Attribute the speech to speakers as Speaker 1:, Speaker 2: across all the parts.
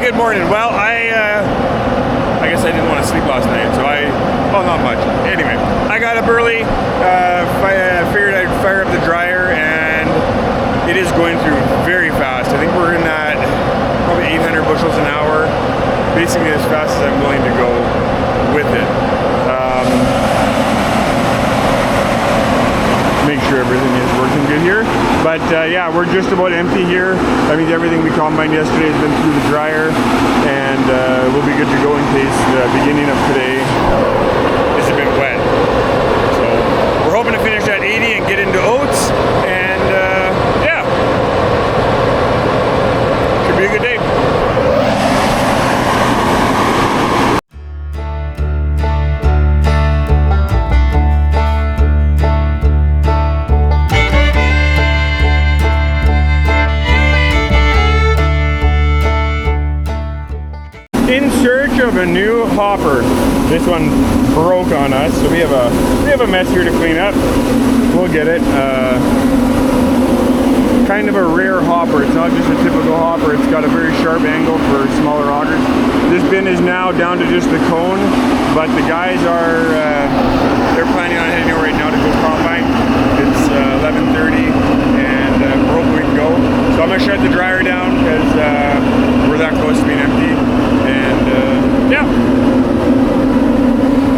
Speaker 1: good morning. Well, I guess I didn't want to sleep last night, so well, not much. Anyway, I got up early, figured I'd fire up the dryer, and it is going through very fast. I think we're in that probably 800 bushels an hour, basically as fast as I'm willing to go with it. Make sure everything is working good here. But yeah, we're just about empty here. I mean, everything we combined yesterday has been through the dryer, and we'll be good to go in case the beginning of today is a bit wet. So we're hoping to finish at 80 and get into oats, and yeah, should be a good day. In search of a new hopper. This one broke on us, so we have a mess here to clean up. We'll get it. Kind of a rare hopper. It's not just a typical hopper. It's got a very sharp angle for smaller augers. This bin is now down to just the cone, but the guys are they're planning on heading over right now to go combine. It's 11:30, and we're hoping we can go. So I'm gonna shut the dryer down because we're that close to being empty. And yeah,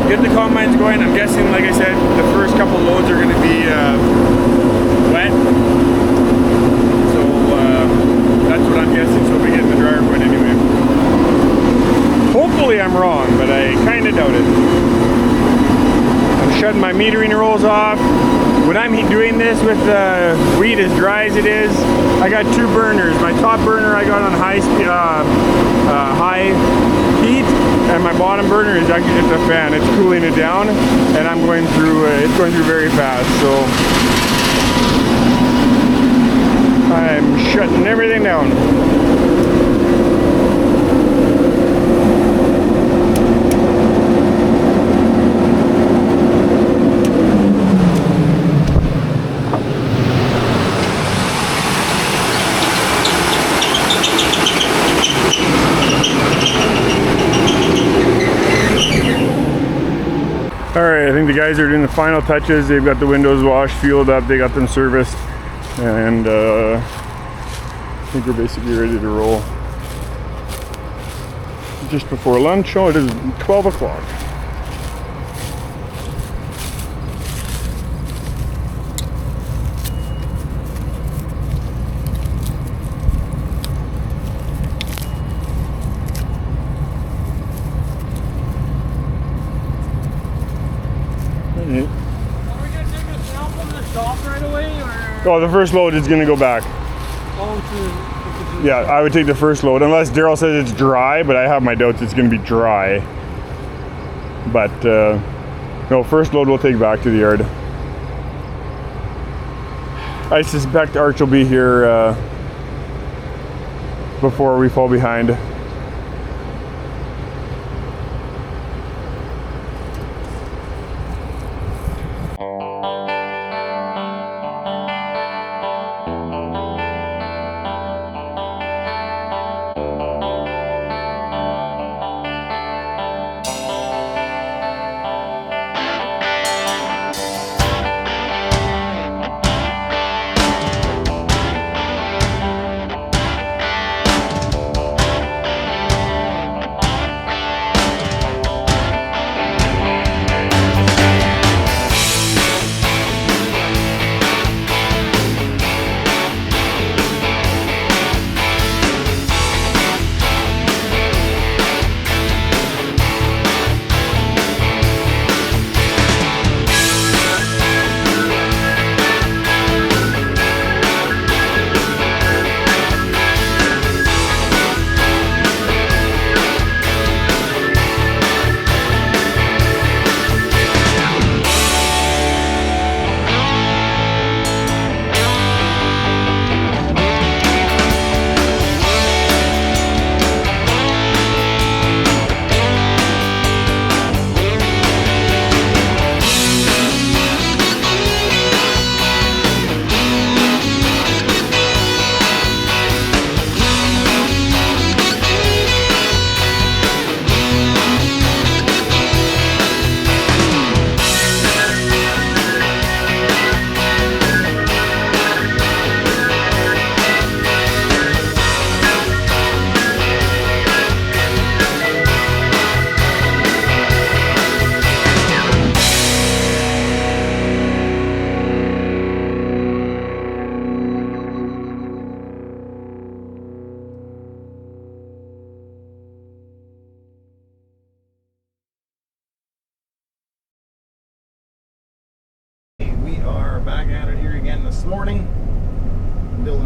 Speaker 1: get the combines going. I'm guessing, like I said, the first couple loads are going to be wet. So that's what I'm guessing. So we'll be getting the dryer going anyway. Hopefully I'm wrong, but I kind of doubt it. I'm shutting my metering rolls off. When I'm doing this with the wheat as dry as it is, I got two burners. My top burner I got on high heat, and my bottom burner is actually just a fan. It's cooling it down, and I'm going through. It's going through very fast, so I'm shutting everything down. Alright, I think the guys are doing the final touches. They've got the windows washed, fueled up, they got them serviced, and I think we're basically ready to roll. Just before lunch. Oh, it is 12 o'clock. Oh, the first load is going to go back. Yeah, I would take the first load, unless Daryl says it's dry, but I have my doubts it's going to be dry. But, no, first load we'll take back to the yard. I suspect Arch will be here before we fall behind.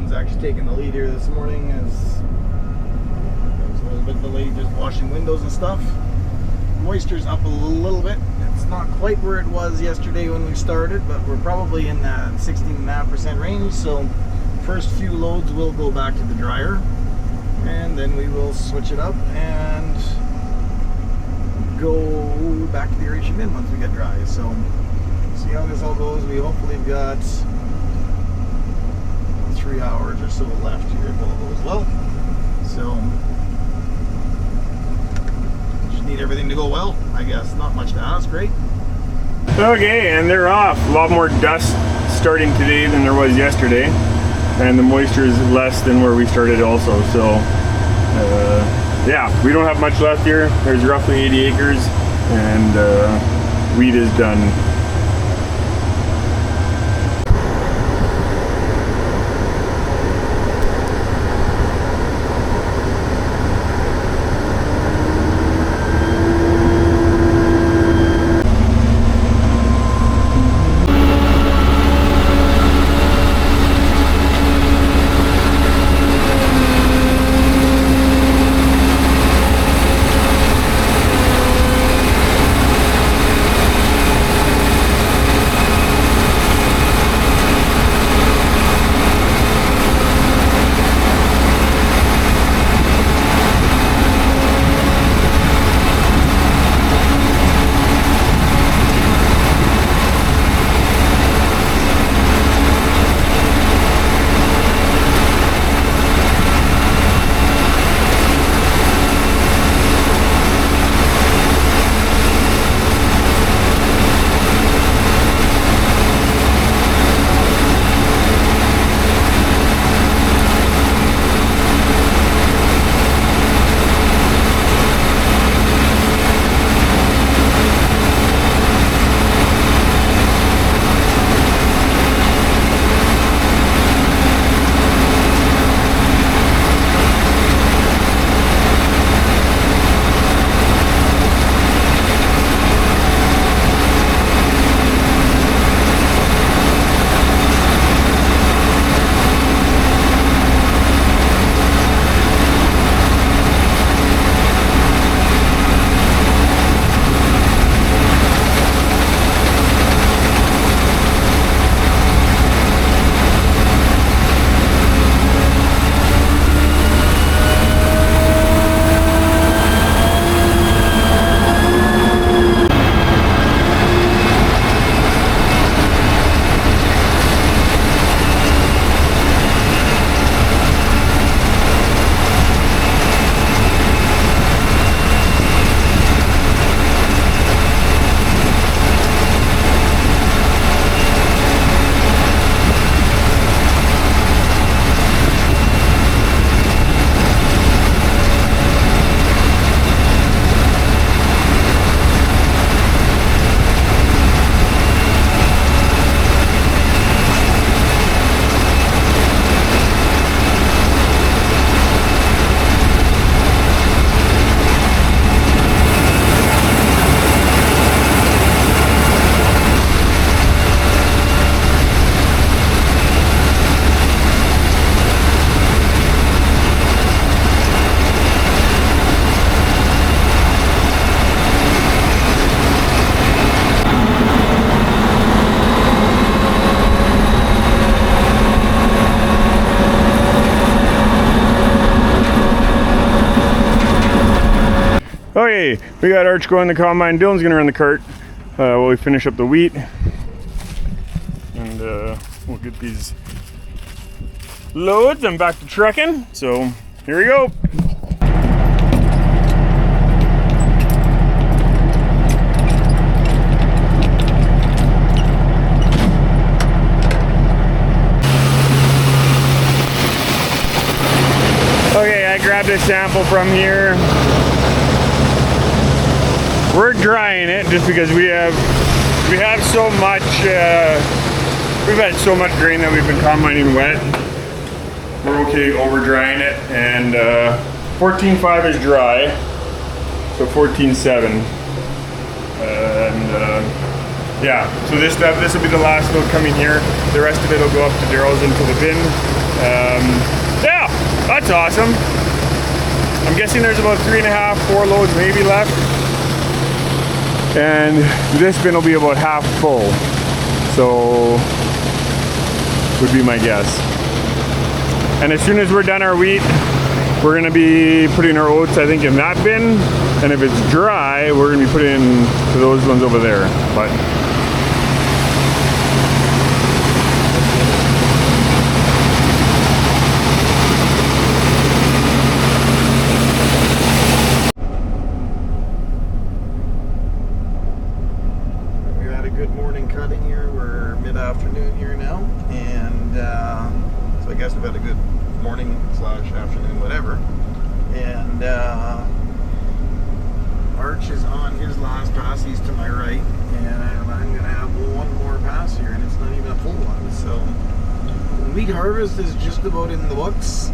Speaker 2: one's actually taking the lead here this morning, as there was a little bit delayed just washing windows and stuff. Moisture's up a little bit. It's not quite where it was yesterday when we started, but we're probably in that 16.5% range. So first few loads will go back to the dryer, and then we will switch it up and go back to the aeration bin once we get dry. So see how this all goes. We hopefully have got 3 hours or so left here if all goes well. So just need everything to go well, I guess. Not much to ask, right?
Speaker 1: Okay, and they're off. A lot more dust starting today than there was yesterday, and the moisture is less than where we started also. So yeah, we don't have much left here. There's roughly 80 acres, and wheat is done. Okay, we got Arch going the combine. Dylan's gonna run the cart while we finish up the wheat, and we'll get these loads and back to trucking. So here we go. Okay, I grabbed a sample from here. We're drying it just because we have so much, we've had so much grain that we've been combining wet. We're okay over drying it, and 14.5 is dry, so 14.7. Yeah, so this will be the last load coming here. The rest of it will go up to Daryl's into the bin. Yeah, that's awesome. I'm guessing there's about 3.5, 4 loads maybe left. And this bin will be about half full. So, would be my guess. And as soon as we're done our wheat, we're gonna be putting our oats, I think, in that bin. And if it's dry, we're gonna be putting those ones over there. But
Speaker 2: we had a good morning cutting here. We're mid-afternoon here now, and so I guess we've had a good morning / afternoon, whatever. And Arch is on his last pass. He's to my right, and I'm gonna have one more pass here, and it's not even a full one. So wheat harvest is just about in the books.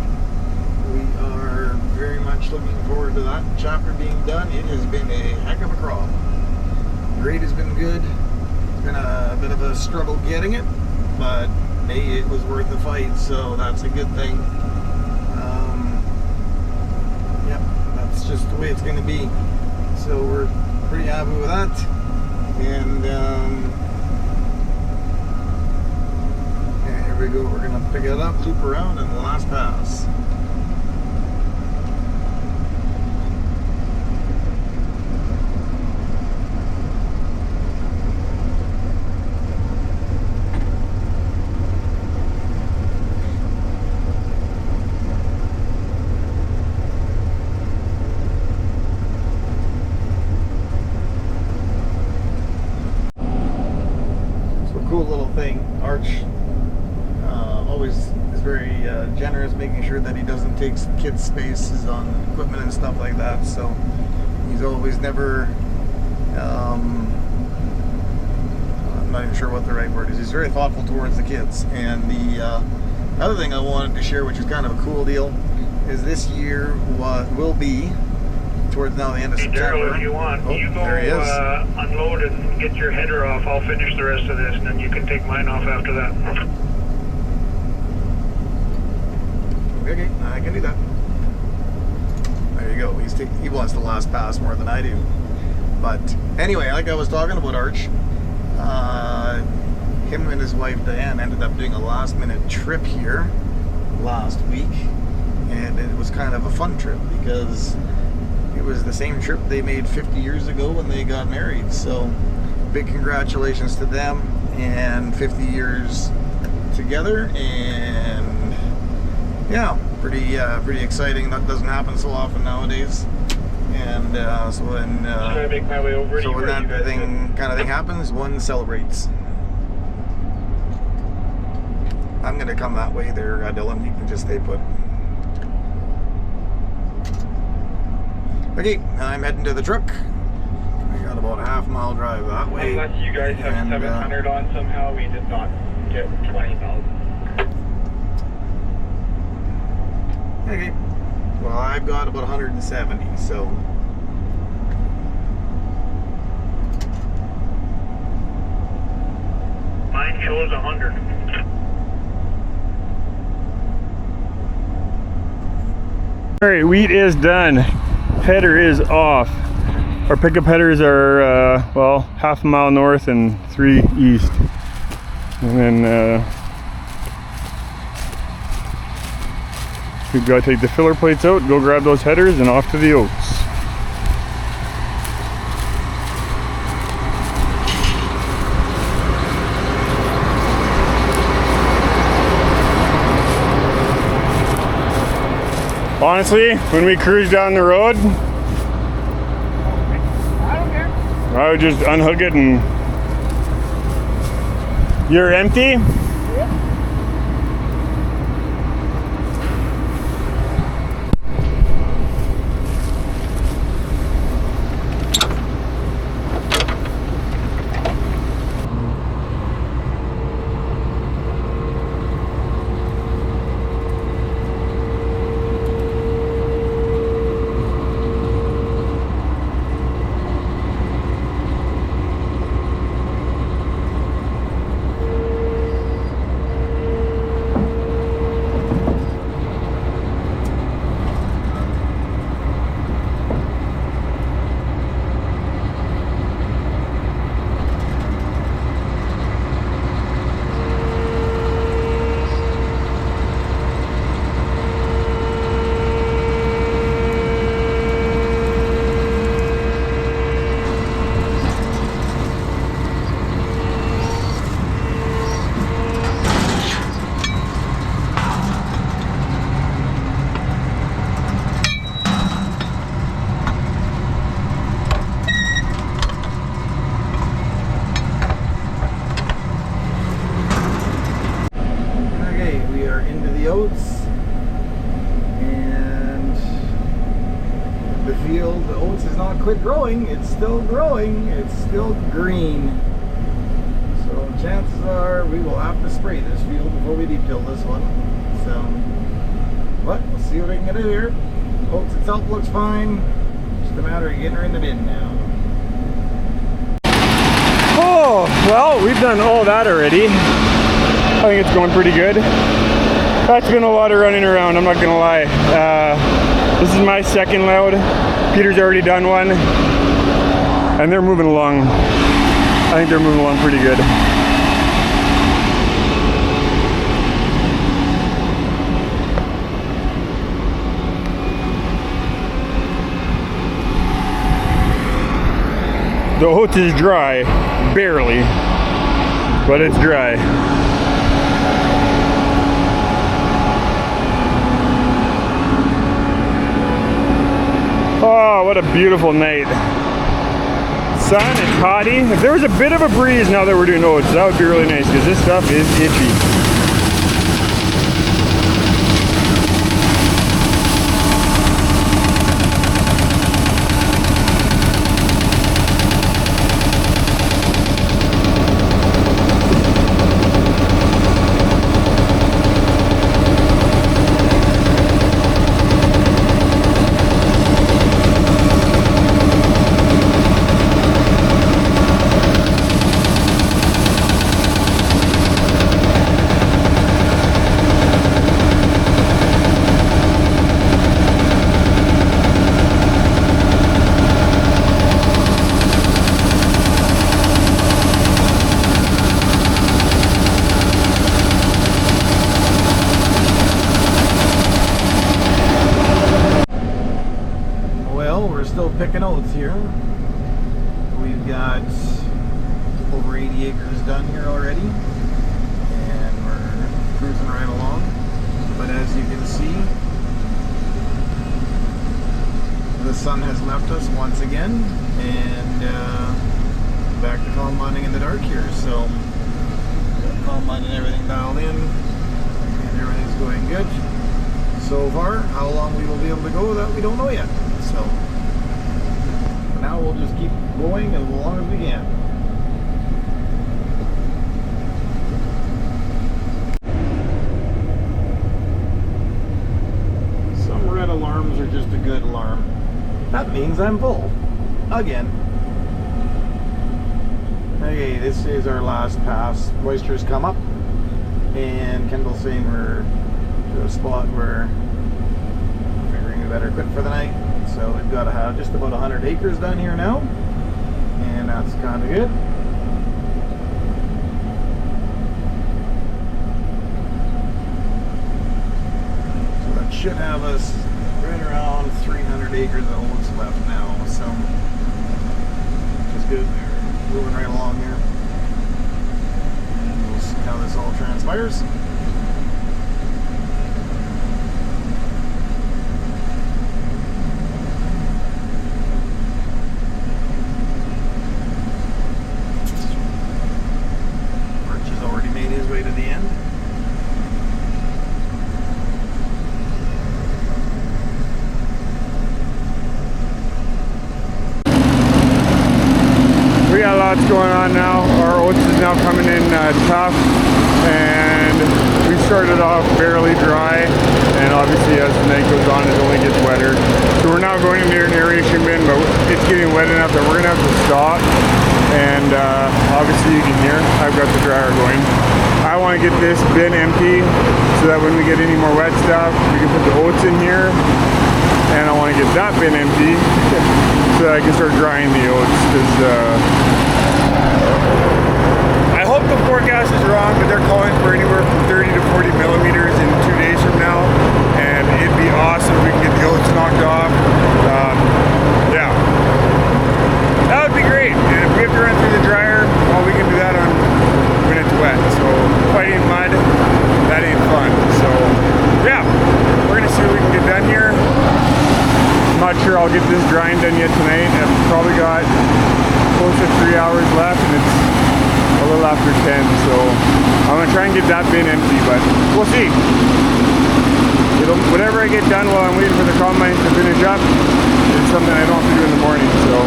Speaker 2: We are very much looking forward to that chapter being done. It has been a heck of a crop. Grade has been good. It's been a bit of a struggle getting it, but hey, it was worth the fight, so that's a good thing. Yep, that's just the way it's going to be. So we're pretty happy with that. And yeah, here we go. We're going to pick it up, loop around, and the last pass. Cool little thing. Arch always is very generous, making sure that he doesn't take kids' spaces on equipment and stuff like that. So he's always never, I'm not even sure what the right word is. He's very thoughtful towards the kids. And the other thing I wanted to share, which is kind of a cool deal, is this year will be towards now the end of September.
Speaker 3: Daryl, if you want, you go
Speaker 2: there he is.
Speaker 3: Unload and get your header off. I'll finish the rest of this, and then you can take mine off after that.
Speaker 2: Okay, I can do that. There you go. He wants the last pass more than I do. But anyway, like I was talking about Arch, him and his wife Diane ended up doing a last-minute trip here last week, and it was kind of a fun trip because it was the same trip they made 50 years ago when they got married. So big congratulations to them, and 50 years together, and yeah, pretty exciting. That doesn't happen so often nowadays. And so when
Speaker 3: I make my way over
Speaker 2: so when that kind of thing happens, one celebrates. I'm gonna come that way there, Dylan. You can just stay put. Okay, I'm heading to the truck. I got about a half-mile drive that way.
Speaker 3: Unless you guys have 700 on somehow, we did not get 20,000.
Speaker 2: Okay. Well, I've got about 170, so.
Speaker 3: Mine shows 100.
Speaker 1: all right, wheat is done. Header is off. Our pickup headers are well, half a mile north and 3 east. And then we've got to take the filler plates out, go grab those headers, and off to the oats. Honestly, when we cruise down the road,
Speaker 3: I don't care.
Speaker 1: I would just unhook it and... You're empty?
Speaker 2: the oats. And the field, the oats has not quit growing. It's still growing. It's still green. So chances are we will have to spray this field before we deep till this one. So, but we'll see what we can do here. Oats itself looks fine. Just a matter of getting her in the bin now.
Speaker 1: Oh, well, we've done all that already. I think it's going pretty good. That's been a lot of running around, I'm not gonna lie. This is my second load. Peter's already done one. And they're moving along. I think they're moving along pretty good. The oats is dry, barely, but it's dry. Oh, what a beautiful night. Sun, it's hotty. If there was a bit of a breeze now that we're doing oats, that would be really nice because this stuff is itchy. Picking oats here. We've got over 80 acres done here already, and we're cruising right along. But as you can see, the sun has left us once again, and back to combining in the dark here. So combining everything dialed in, and everything's going good so far. How long we will be able to go, that we don't know yet. So now we'll just keep going as long as we can. Some red alarms are just a good alarm. That means I'm full. Again. Okay, this is our last pass. Moisture's come up, and Kendall's saying we're to a spot where we're figuring we better quit for the night. So we've got to have just about 100 acres done here now, and that's kind of good. So that should have us right around 300 acres of oats left now, so which is good. They're moving right along here, and we'll see how this all transpires. Lots going on now. Our oats is now coming in tough, and we started off barely dry, and obviously as the night goes on it only gets wetter. So we're now going into an aeration bin, but it's getting wet enough that we're going to have to stop, and obviously you can hear I've got the dryer going. I want to get this bin empty so that when we get any more wet stuff we can put the oats in here, and I want to get that bin empty so that I can start drying the oats, because I hope the forecast is wrong, but they're calling for anywhere from 30 to 40 millimeters in 2 days from now, and it'd be awesome if we can get the oats knocked off. Yeah, that would be great. And if we have to run through the dryer, well, we can do that on when it's wet. So fighting mud, that ain't fun. So yeah, we're gonna see what we can get done here. I'm not sure I'll get this drying done yet tonight. I've probably got close to 3 hours left, and it's a little after 10, so I'm gonna try and get that bin empty, but we'll see. get done while I'm waiting for the combines to finish up is something I don't have to do in the morning, so.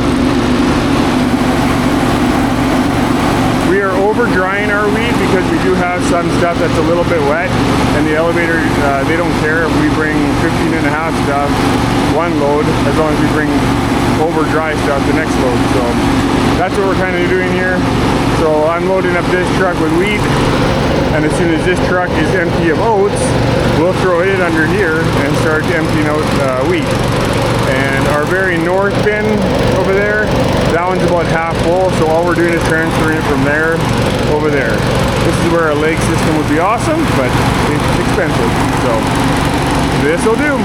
Speaker 1: We are over drying our wheat because we do have some stuff that's a little bit wet, and the elevators, they don't care if we bring 15.5 stuff one load, as long as we bring over dry stuff the next load. So that's what we're kind of doing here. So I'm loading up this truck with wheat, and as soon as this truck is empty of oats, we'll throw it under here and start emptying out wheat. And our very north bin over there, that one's about half full, so all we're doing is transferring it from there over there. This is where a lake system would be awesome, but it's expensive, so this will do.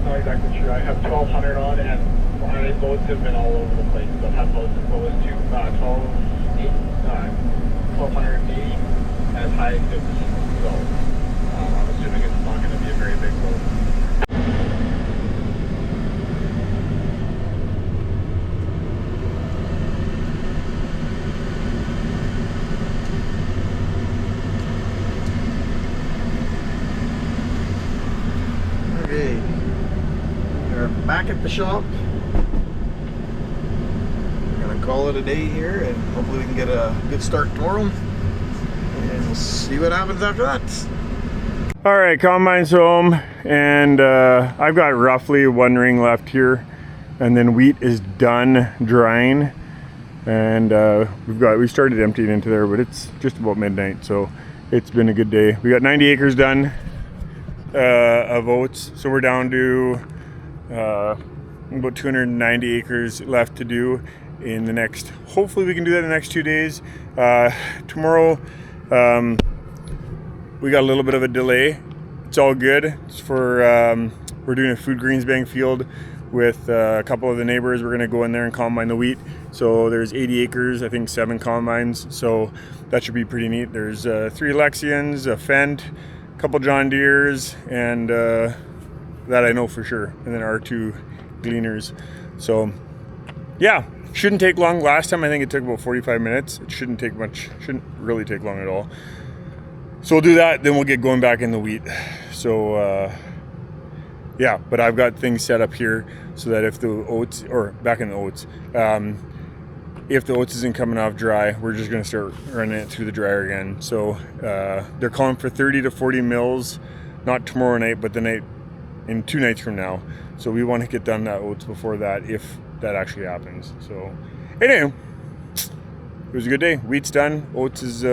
Speaker 3: not exactly sure. I have 1200 on, and my loads have been all over the place. I've had loads as low as 1280, as high as 50. So I'm assuming it's not going to be a very big load.
Speaker 2: Okay, we're back at the shop. We're gonna call it a day here, and hopefully we can get a good start tomorrow. And we'll see what happens after that.
Speaker 1: All right, combine's home, and I've got roughly one ring left here, and then wheat is done drying, and we started emptying into there, but it's just about midnight, so it's been a good day. We got 90 acres done of oats, so we're down to about 290 acres left to do in the next, hopefully we can do that in the next 2 days. Tomorrow we got a little bit of a delay. It's all good. It's for we're doing a food greens bank field with a couple of the neighbors. We're gonna go in there and combine the wheat. So there's 80 acres, I think 7 combines, so that should be pretty neat. There's 3 Lexians, a Fendt, a couple John Deeres, and that I know for sure, and then our 2 gleaners. So yeah, shouldn't take long. Last time I think it took about 45 minutes. It shouldn't take much, shouldn't really take long at all. So we'll do that, then we'll get going back in the wheat. So yeah, but I've got things set up here so that if the oats, or back in the oats, if the oats isn't coming off dry, we're just gonna start running it through the dryer again. So they're calling for 30 to 40 mils, not tomorrow night, but the night, in 2 nights from now. So we want to get done that oats before that, if that actually happens. So anyway, it was a good day. Wheat's done, oats is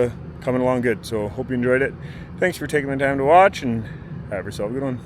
Speaker 1: coming along good. So hope you enjoyed it. Thanks for taking the time to watch, and have yourself a good one.